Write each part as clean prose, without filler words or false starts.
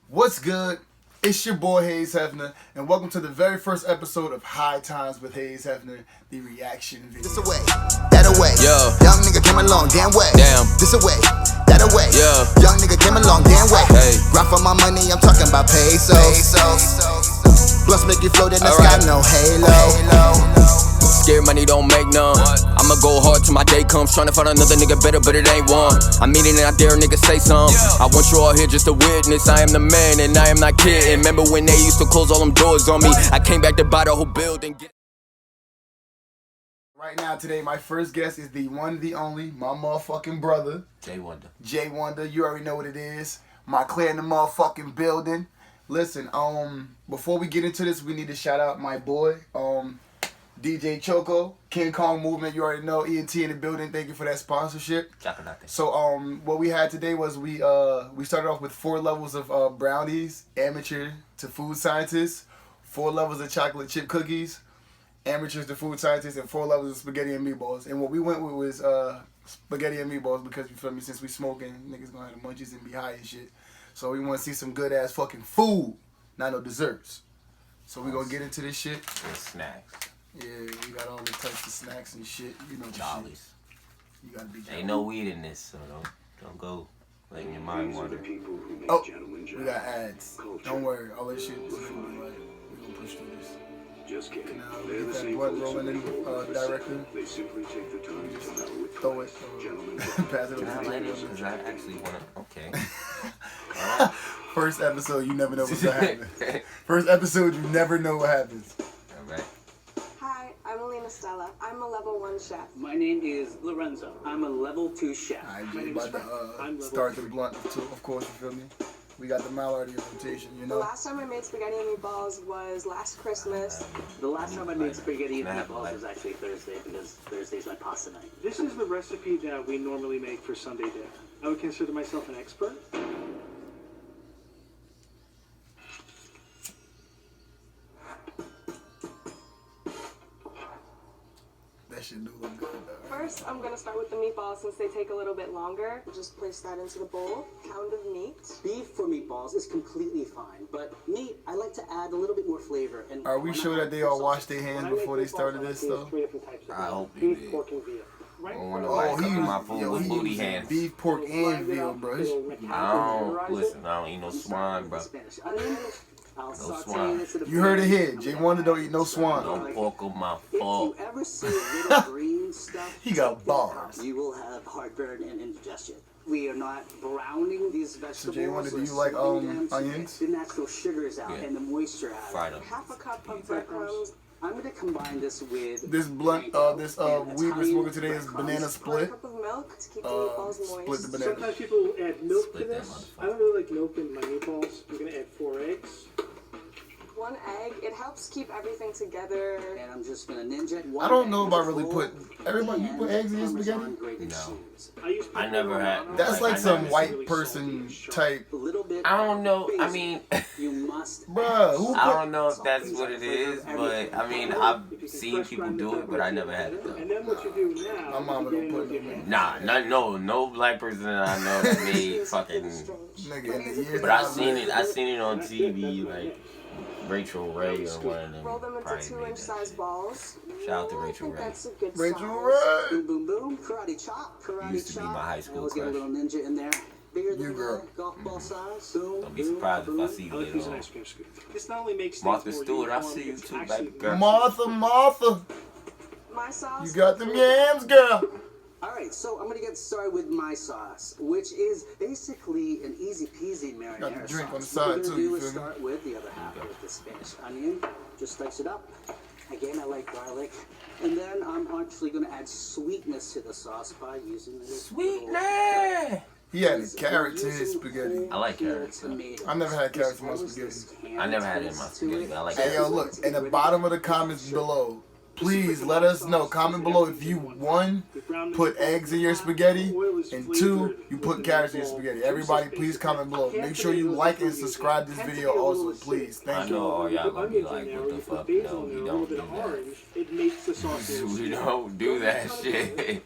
What's good? It's your boy HazeHeffner, and welcome to the very first episode of High Times with HazeHeffner, the reaction video. This away, that away. Yeah. Young nigga came along, damn way. Damn. This away, that away. Yeah. Young nigga came along, damn way. Hey. Grind for my money, I'm talking about pesos. Plus make you float in the sky, no halo. Scared money don't make none. I'ma go hard till my day comes. Tryna find another nigga better, but it ain't one. I mean it and I dare a nigga say something. I want you all here just to witness. I am the man and I am not kidding. Remember when they used to close all them doors on me? I came back to buy the whole building. Right now, today, my first guest is the one, the only, my motherfucking brother, Jay Wonder. Jay Wonder. You already know what it is. My clear in the motherfucking building. Listen, before we get into this, we need to shout out my boy, DJ Choco, King Kong Movement. You already know, ENT in the building. Thank you for that sponsorship. So what we had today was we started off with 4 levels of brownies, amateur to food scientists, 4 levels of chocolate chip cookies, amateurs to food scientists, and 4 levels of spaghetti and meatballs. And what we went with was spaghetti and meatballs because, you feel me, since we smoking, niggas gonna have the munchies and be high and shit. So we want to see some good ass fucking food, not no desserts. So we gonna get into this shit. And snacks. Yeah, we got all the types of snacks and shit. You know the Jollies. shit. You gotta be jolly. Ain't no weed in this, so don't go letting your mind wander. Oh, we got ads. Don't worry, all that shit is gonna be like, we gonna push through this. Just kidding. Now, get that blood rolling in, directly. They simply take the time to come out with Throw it. Pass it Can I over let to it? Because I actually want to. Okay. First episode, you never know what's gonna happen. First episode, you never know what happens. All right. Hi, I'm Alina Stella. I'm a level 1 chef. My name is Lorenzo. I'm a level 2 chef. I'm My name is about Frank. to start the blunt too, of course, you feel me? We got the Mallard in rotation, you The know? last time I made spaghetti and meatballs was last Christmas. The last time I made spaghetti and meatballs was actually Thursday because Thursday's my pasta night. This is the recipe that we normally make for Sunday dinner. I would consider myself an expert. That shit do look good though. First, I'm gonna start with the meatballs since they take a little bit longer. Just place that into the bowl. Pound of meat. Beef for meatballs is completely fine, but meat, I like to add a little bit more flavor. And Are we sure that they all washed their hands before they started this though? 3 different types of I hope you beef, did. pork, and veal. I don't Right? want Oh, nobody he cooking my food with booty using hands. beef, pork, and veal, bro. I don't eat no swine, bro. Spanish onion. I'll swine. saute this in a You heard it pan. here. Jay Wonder don't eat no swine. Don't pork on my If fault. you ever see little green stuff, He got bars. you will have heartburn and indigestion. We are not browning these vegetables. Jay Wonder, do or you like, soaking them to onions? get the natural sugars out Yeah. and the moisture out. Fried them. Half a cup of breadcrumbs. I'm going to combine this with This blunt, this weed we're smoking today is banana 1 split. cup of milk to keep the meatballs Split the moist. banana. Sometimes people add milk to Split that this. motherfucker. I don't really like milk in my meatballs. I'm going to add 4 eggs. 1 egg. It helps keep everything together. and I'm just going to ninja I don't know about really everybody, you put eggs in your spaghetti? No. I use I never had. That's like I some never- white person type. A little bit. I don't know. I basil. mean, You must. Bruh, who I put, don't know if that's what it is, but I mean, I've seen people do it, but I never had it And though. then what you do now? my mama don't put it in. Nah, no black person that I know that made fucking. Nigga, in the years But that I seen it. I seen it on TV, like Rachel Ray or one of them. Roll them into probably 2 made inch that. size balls. Shout out to I Rachel think Ray. that's a good Rachel size. Ray. Boom, boom, boom. Karate chop. Karate Used to be chop. my high school Let's get a crush. little ninja in there. Bigger You than girl. golf ball size. Boom. Don't be boom, surprised if I boom. see you I like later using on. ice cream scoop. This not only makes Martha things more Stewart, I uniform, see you it's too, actually baby girl. Martha. My sauce. You got them yams, girl. All right, so I'm gonna get started with my sauce, which is basically an easy peasy marinara Got the drink sauce. on the What side, we're gonna too, do you is feel me? start with the other half with the Spanish onion. Just dice it up. Again, I like garlic. And then I'm actually gonna add sweetness to the sauce by using this Sweetness. He added carrot to his spaghetti. I like carrots. I never had carrots in my spaghetti. I never had it in my spaghetti, but I like Hey, yo, look, in the bottom of the comments below, please let us know. Comment below if you, 1, put eggs in your spaghetti, and 2, you put carrots in your spaghetti. Everybody, please comment below. Make sure you like and subscribe this video also, please. I Thank know you. all y'all gonna be like, what the fuck? No, we don't do that. It makes the sauce We don't do that shit.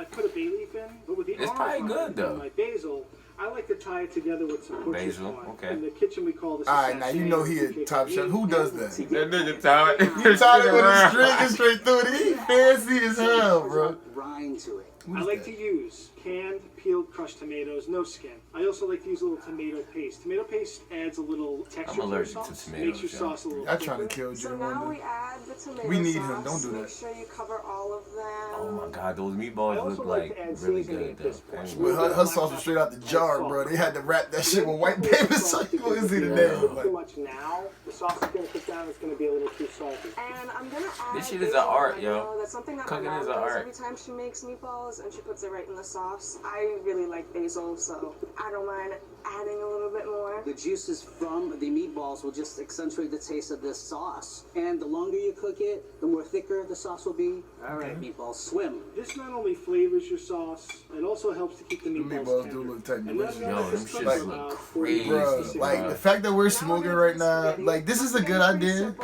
I put a bay leaf in, but with the It's orange probably on good, it, though. My basil, I like to tie it together with some butcher's Basil, corn. okay. In the kitchen, we call this. All right, now you know he a top chef. Who does that? That nigga tied. You tied it with a string straight through it. He fancy as hell, bro. Rind to it. I like to use canned, peeled, crushed tomatoes, no skin. I also like to use a little tomato paste. Tomato paste adds a little texture I'm to your allergic to sauce. tomatoes, Makes your yeah. sauce a little I'm trying to thicker. kill So Jim now one we day. add the tomato We need sauce. him. Don't do Make that. sure you cover all of them. Oh my god, those I meatballs also look like like to add really seasoning good at this though. point. Well, her sauce was straight out the jar, bro. They had to wrap that shit with white paper so you wouldn't see the name. Too But much now. The sauce is gonna cook down. It's gonna be a little too salty. And I'm gonna add This shit is basil an art, oregano. yo. That's something that Cooking my mom is an does art. every time she makes meatballs, and she puts it right in the sauce. I really like basil, so I don't mind adding a little bit more. The juices from the meatballs will just accentuate the taste of this sauce. And the longer you cook it, the more thicker the sauce will be. All right, meatballs swim. This not only flavors your sauce, it also helps to keep the meatballs meatballs tender. do look tight, And delicious. then Yo, let them this cook shits for look about crazy, 40 bro, minutes. like the fact that we're smoking right now, like this is a good idea.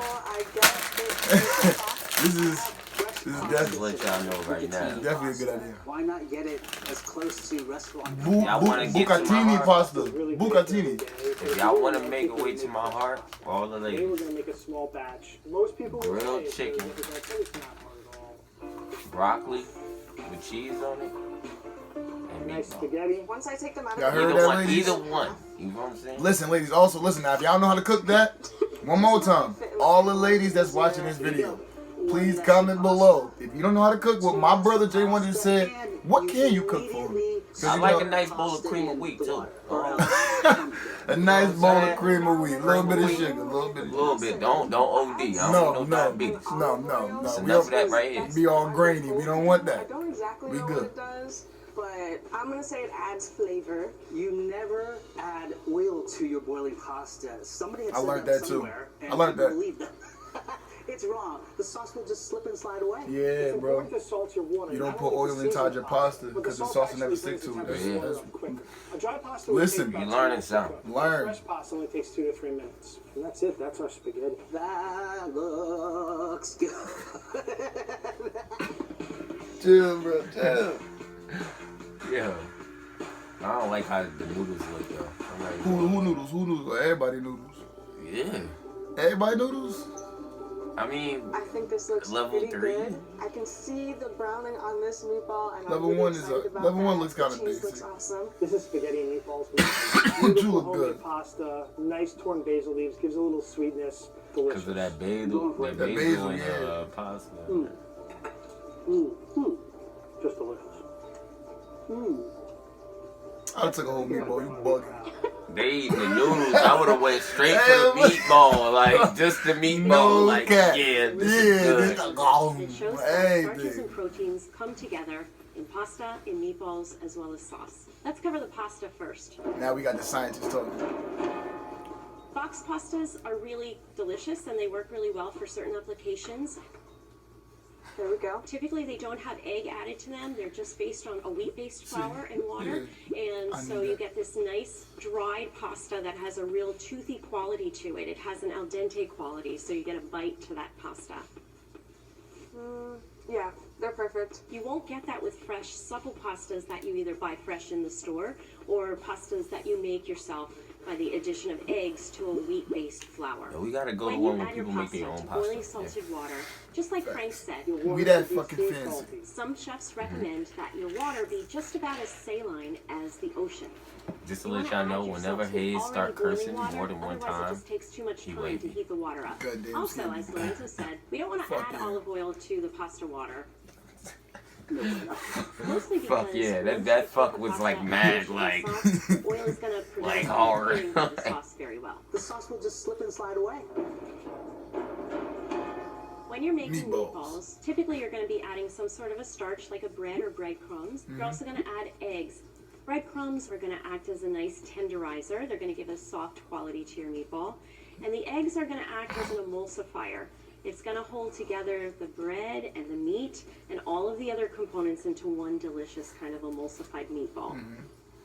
This is definitely Let y'all know right now. definitely a good idea. Why not get it as close to restaurant? Y'all wanna get to my Bucatini heart? pasta. Really Bucatini. If y'all want to make a way to my heart, all the Today we're ladies, gonna make a small batch. Most people will Grilled say it's chicken. really difficult, but it's not hard at all. broccoli with cheese on it, and Nice meatballs. spaghetti. Once I take them out Y'all of heard the that, Either one, ladies? either one. You know what I'm saying? Listen, ladies, also listen now. If y'all know how to cook that, one more time. All the ladies that's watching this video, please comment below. If you don't know how to cook what my brother J1 just said, what can you cook for me? 'Cause I you like know- a nice bowl of cream of wheat too. A nice bowl of cream of wheat, a little bit of sugar, a little bit. A little bit. Don't OD. I don't No, want no, diabetes. no. It's We enough of don't that right here. be all grainy. We don't want I that. don't exactly We know good. what it does, but I'm gonna say it adds flavor. You never add oil to your boiling pasta. Somebody had I said learned that too. somewhere, and I learned people that. believe them. It's wrong. The sauce will just slip and slide away. Yeah, It's bro. important to salt your water. You don't not put only oil to season inside your pasta but the because the salt sauce will never actually stick brings the to it. temperature Yeah. up quicker. A dry pasta will Listen, take about you learning 2 minutes to something. cook. Learn. Fresh pasta only takes 2 to 3 minutes. And that's it. That's our spaghetti. That looks good. Chill, bro. Chill. Yeah. I don't like how the noodles look though. I'm like, Who noodles? Who noodles? Everybody noodles. yeah. Everybody noodles? I mean, I think this looks Level pretty 3. good. I can see the browning on this meatball, and Level I'm really 1 is excited about level 1 that. looks The kinda cheese basic. looks awesome. This is spaghetti and meatballs. You Beautiful look homemade good. pasta, nice torn basil leaves, gives a little sweetness. because Delicious. of that basil, That basil basil, and yeah. pasta. Just delicious. I took a whole meatball. You bugging. They eating the noodles. I would have went straight for the meatball, like just the meatball. No like, cap. yeah, this Yeah, is good. this is gone. It shows how Hey, starches baby. and proteins come together in pasta, in meatballs, as well as sauce. Let's cover the pasta first. Now we got the scientists talking. Box pastas are really delicious and they work really well for certain applications. There we go. Typically, they don't have egg added to them. They're just based on a wheat-based flour and water. And I so knew you that. get this nice dried pasta that has a real toothy quality to it. It has an al dente quality, so you get a bite to that pasta. Yeah, they're perfect. You won't get that with fresh, supple pastas that you either buy fresh in the store or pastas that you make yourself by the addition of eggs to a wheat-based flour. Yeah, we gotta go to When one you where add your people make pasta their own to pasta. boiling salted water, just like Frank said, We that fucking fancy. some chefs recommend that your water be just about as saline as the ocean. Just to You let wanna y'all add know, yourself whenever to Haze already start boiling cursing water, more than one otherwise time, it just takes too much he time wavy. to heat the water up. Goddamn Also, skinny. as Lorenzo said, we don't want to Fuck add yeah. olive oil to the pasta water. Mostly Fuck because yeah, once that you fuck cook the was pasta like and mad, finish the like sauce, oil is gonna prevent like the hard. cooking of the sauce very well. The sauce will just slip and slide away. When you're making Meatballs. meatballs, typically you're going to be adding some sort of a starch like a bread or breadcrumbs. You're also going to add eggs. Breadcrumbs are going to act as a nice tenderizer. They're going to give a soft quality to your meatball. And the eggs are going to act as an emulsifier. It's going to hold together the bread and the meat and all of the other components into one delicious kind of emulsified meatball.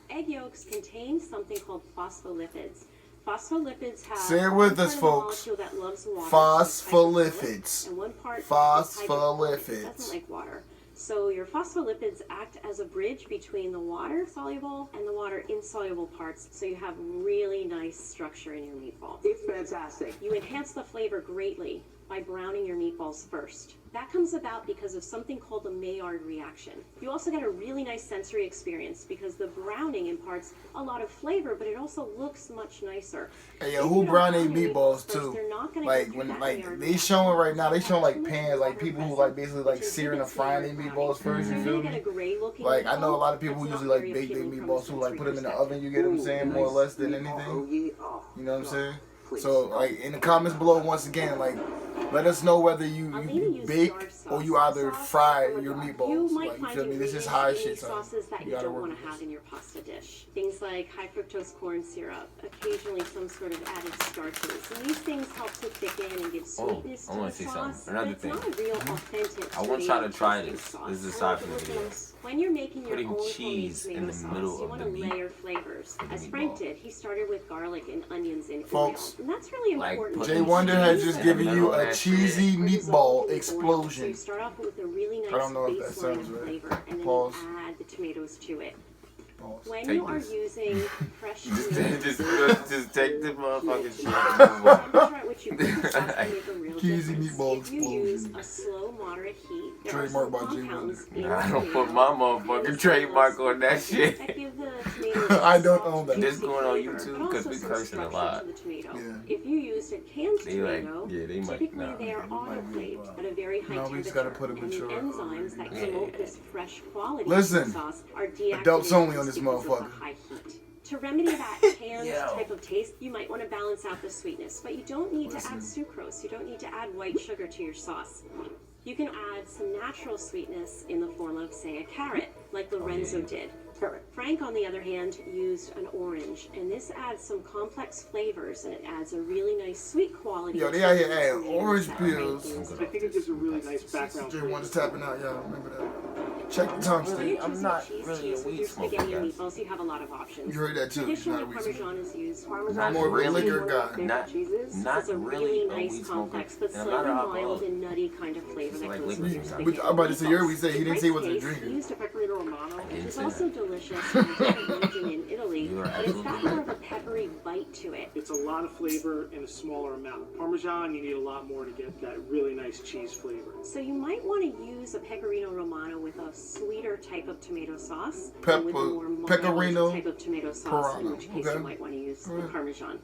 Egg yolks contain something called phospholipids. Phospholipids have Say it with one us, part of the folks. molecule that loves water, Phospholipids. and one part Phospholipids. doesn't like water. So your phospholipids act as a bridge between the water-soluble and the water-insoluble parts, so you have really nice structure in your meatball. It's fantastic. You enhance the flavor greatly by browning your meatballs first. That comes about because of something called the Maillard reaction. You also get a really nice sensory experience because the browning imparts a lot of flavor, but it also looks much nicer. Hey, yo, who brown their meatballs too? Like when they showing right now, they showing like pans, like people who like basically like searing or frying their meatballs first. You feel me? Like I know a lot of people who usually like bake their meatballs who like put them in the oven. You get what I'm saying, more or less than anything. You know what I'm saying? So like in the comments below, once again, like let us know whether you bake or you either fry your meatballs. Like you feel me? This is high shit. Sauces that you don't want to have in your pasta dish. Things like high fructose corn syrup, occasionally some sort of added starches, and these things help to thicken and give sweetness to the sauce. Another it's thing. not a real authentic. I want y'all to try this. This is aside from the video. When you're making your Putting own cheese homemade in the tomato middle sauce, you of want the to meat. layer flavors. As Frank did, he started with garlic and onions in Folks, oil, and that's really like important. Jay Wonder has just given you a cheesy meatball explosion. So you start off with a really nice I don't know if that baseline sounds right. flavor, and then Pause. you add the tomatoes to it. Pause. When Take you are this. using fresh Just tomatoes, take the motherfucking shit. temperature at which you cook the sauce can make a real Cheesy difference. meatball If you use explosion. a slow, moderate heat, there are Trademark some by Jay compounds in Nah, I the don't tomato put my motherfucking as trademark well as on that that shit. give the tomato I don't soft, own that. This juicy going on flavor, YouTube but 'cause also we some cursing a structure lot. to the tomato. Yeah. If you used a canned They like- tomato, yeah, they might- typically nah. they are autoclaved at a very high No, we temperature, just gotta put them in and the sure. enzymes that promote this fresh quality Listen, to the sauce are deactivated adults only on this because of the motherfucker. high heat. To remedy that canned Yo. type of taste, you might want to balance out the sweetness, but you don't need to add sucrose. You don't need to add white sugar to your sauce. You can add some natural sweetness in the form of, say, a carrot, like Lorenzo did. Frank, on the other hand, used an orange, and this adds some complex flavors, and it adds a really nice sweet quality. Yo, they to out here the adding tomatoes orange that Frank peels. used. I think it gives a really nice background. Jay Wonder's tapping out, y'all. Remember that. Check the time Really? stamp. I'm not Cheese really a with weed your smoker, spaghetti and guys. meatballs, you have a lot of options. You heard that too. He's not Traditionally, a weed smoker. Parmesan is used. Not Parmesan more really. liquor guy. Not It's a really really a nice weed smoker. complex, but And I'm slightly not an mild alcoholic. and nutty kind of flavor Just that like goes liquor with your sometimes. Which I'm about to say, you already said he In didn't say what Frank's to case, drink. he used a pecorino romano, which didn't is say also that. delicious in a different region in Italy, You are but it's got absolutely more of a peppery bite to it. It's a lot of flavor in a smaller amount. Parmesan, you need a lot more to get that really nice cheese flavor. So you might want to use a pecorino romano with a sweeter type of tomato sauce, Pepper- and with a more mild pecorino type of tomato sauce, in Parano, which case okay. you might want to use the Alright. Parmesan.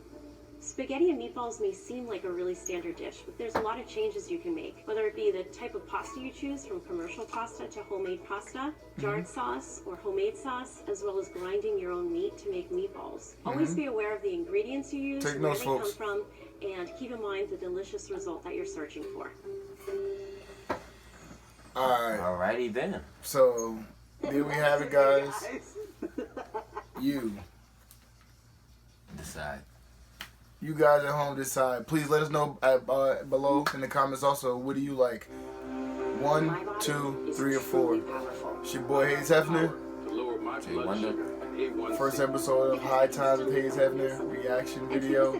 Spaghetti and meatballs may seem like a really standard dish, but there's a lot of changes you can make, whether it be the type of pasta you choose, from commercial pasta to homemade pasta, jarred sauce, or homemade sauce, as well as grinding your own meat to make meatballs. Always be aware of the ingredients you use, Take where notes, they folks. come from, and keep in mind the delicious result that you're searching for. Alright, Alrighty then. so there we have it, guys. Decide. You guys at home decide. Please let us know below in the comments also. What do you like? 1, 2, 3, or 4. It's your boy HazeHeffner. Jay Wonder. First episode of High Times with HazeHeffner reaction video.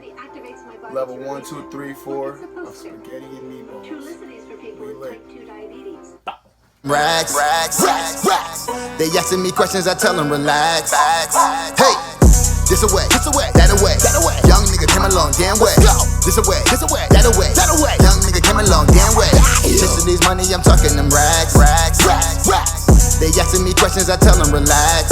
Level 1, 2, 3, 4 of spaghetti and meatballs. We lit. Rags, rags, rags, rags. They asking me questions, I tell them relax. Hey, this away, that away. Young nigga came along, damn way. This away, that away. Young nigga came along, damn way. Chasing these money, I'm talking them rags, rags, rags, rags. They asking me questions, I tell them relax.